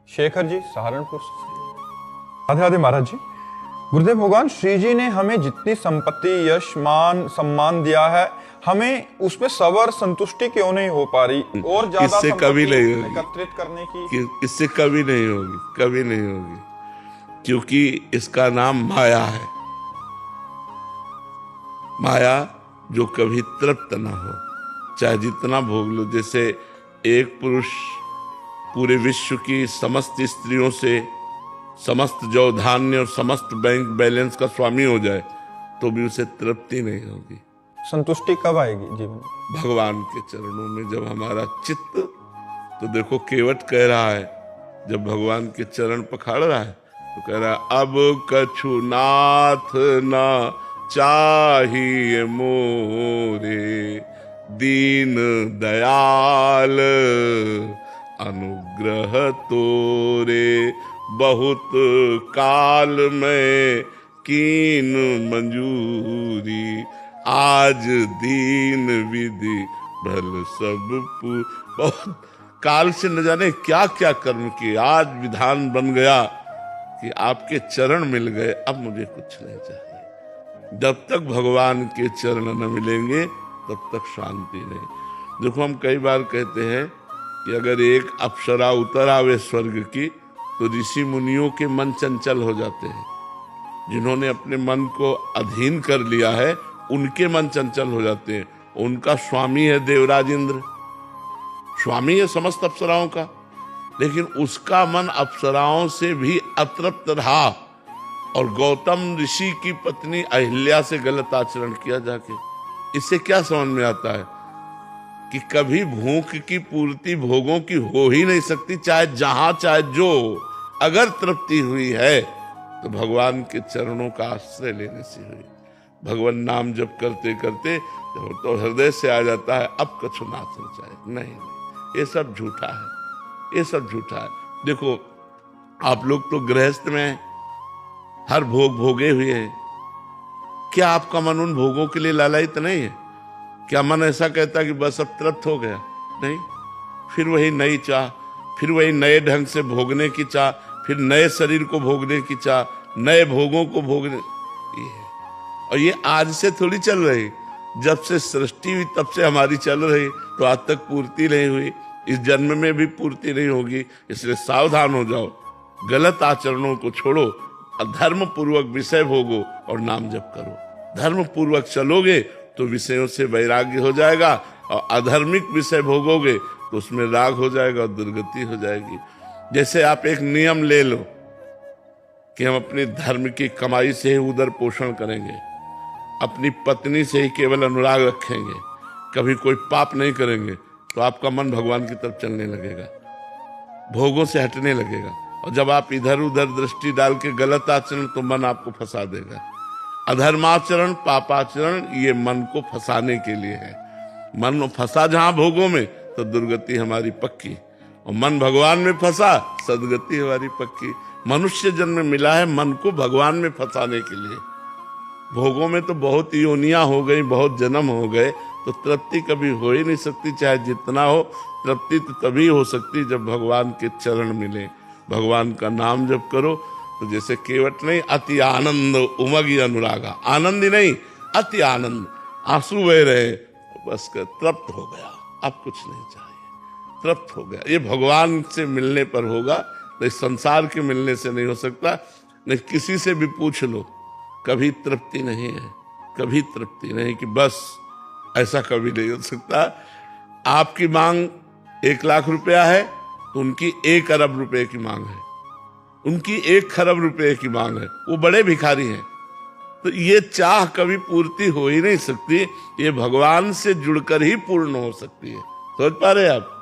शेखर जी सहारनपुर से। राधे राधे महाराज जी। गुरुदेव भगवान श्री जी ने हमें जितनी संपत्ति, यश, मान, सम्मान दिया है, हमें उसमें सबर, संतुष्टि क्यों नहीं हो पा रही? और ज्यादा इससे कभी नहीं होगी, एकत्रित करने की इससे कभी नहीं होगी, कभी नहीं होगी, क्योंकि इसका नाम माया है। माया जो कभी तृप्त ना हो, चाहे जितना भोग लो। जैसे एक पुरुष पूरे विश्व की समस्त स्त्रियों से समस्त जौ धान्य और समस्त बैंक बैलेंस का स्वामी हो जाए तो भी उसे तृप्ति नहीं होगी। संतुष्टि कब आएगी जीवन में? भगवान के चरणों में जब हमारा चित्त, तो देखो केवट कह रहा है, जब भगवान के चरण पखाड़ रहा है तो कह रहा है, अब कछु नाथ ना चाहिए मोरे, दीन दयाल अनुग्रह तोरे, बहुत काल में कीन मंजूरी, आज दीन विधि भल सब बहुत काल से न जाने क्या क्या कर्म किए, आज विधान बन गया कि आपके चरण मिल गए, अब मुझे कुछ नहीं चाहिए। जब तक भगवान के चरण न मिलेंगे तब तक शांति नहीं। देखो हम कई बार कहते हैं कि अगर एक अप्सरा उतर आवे स्वर्ग की तो ऋषि मुनियों के मन चंचल हो जाते हैं। जिन्होंने अपने मन को अधीन कर लिया है उनके मन चंचल हो जाते हैं। उनका स्वामी है देवराज इंद्र, स्वामी है समस्त अप्सराओं का, लेकिन उसका मन अप्सराओं से भी अतृप्त रहा और गौतम ऋषि की पत्नी अहिल्या से गलत आचरण किया जाके। इससे क्या समझ में आता है कि कभी भूख की पूर्ति भोगों की हो ही नहीं सकती, चाहे जहां चाहे जो। अगर तृप्ति हुई है तो भगवान के चरणों का आश्रय लेने से हुई। भगवान नाम जप करते करते तो हृदय से आ जाता है, अब कछु नाथ न चाहे। नहीं, ये सब झूठा है, ये सब झूठा है। देखो आप लोग तो गृहस्थ में हर भोग भोगे हुए हैं, क्या आपका मन उन भोगों के लिए लालायित नहीं है? क्या मन ऐसा कहता कि बस अब तृप्त हो गया? नहीं, फिर वही नई चाह, फिर वही नए ढंग से भोगने की चाह, फिर नए शरीर को भोगने की चाह, नए भोगों को भोगने। ये है, और ये आज से थोड़ी चल रही, जब से सृष्टि हुई तब से हमारी चल रही, तो आज तक पूर्ति नहीं हुई, इस जन्म में भी पूर्ति नहीं होगी। इसलिए सावधान हो जाओ, गलत आचरणों को छोड़ो, धर्म पूर्वक विषय भोगो और नाम जप करो। धर्म पूर्वक चलोगे तो विषयों से वैराग्य हो जाएगा, और अधर्मिक विषय भोगोगे तो उसमें राग हो जाएगा और दुर्गति हो जाएगी। जैसे आप एक नियम ले लो कि हम अपने धर्म की कमाई से ही उदर पोषण करेंगे, अपनी पत्नी से ही केवल अनुराग रखेंगे, कभी कोई पाप नहीं करेंगे, तो आपका मन भगवान की तरफ चलने लगेगा, भोगों से हटने लगेगा। और जब आप इधर उधर दृष्टि डाल के गलत आचरण, तो मन आपको फंसा देगा। अधर्माचरण, पापाचरण ये मन को फंसाने के लिए है। मन फंसा जहां भोगों में तो दुर्गति हमारी पक्की, और मन भगवान में फंसा सदगति हमारी पक्की। मनुष्य जन्म मिला है मन को भगवान में फंसाने के लिए। भोगों में तो बहुत योनियां हो गई, बहुत जन्म हो गए, तो तृप्ति कभी हो ही नहीं सकती। चाहे जितना हो, तृप्ति तो तभी हो सकती जब भगवान के चरण मिले, भगवान का नाम जप करो। तो जैसे केवट नहीं, अति आनंद उमगी अनुरागा, आनंद ही नहीं अति आनंद, आंसू बह रहे, बस कर तृप्त हो गया, अब कुछ नहीं चाहिए, तृप्त हो गया। ये भगवान से मिलने पर होगा, नहीं संसार के मिलने से नहीं हो सकता। नहीं किसी से भी पूछ लो, कभी तृप्ति नहीं है, कभी तृप्ति नहीं, कि बस ऐसा कभी नहीं हो सकता। आपकी मांग 1 लाख रुपया है तो उनकी 1 अरब रुपए की मांग है, उनकी 1 खरब रुपए की मांग है, वो बड़े भिखारी हैं। तो ये चाह कभी पूर्ति हो ही नहीं सकती, ये भगवान से जुड़कर ही पूर्ण हो सकती है। समझ पा रहे आप?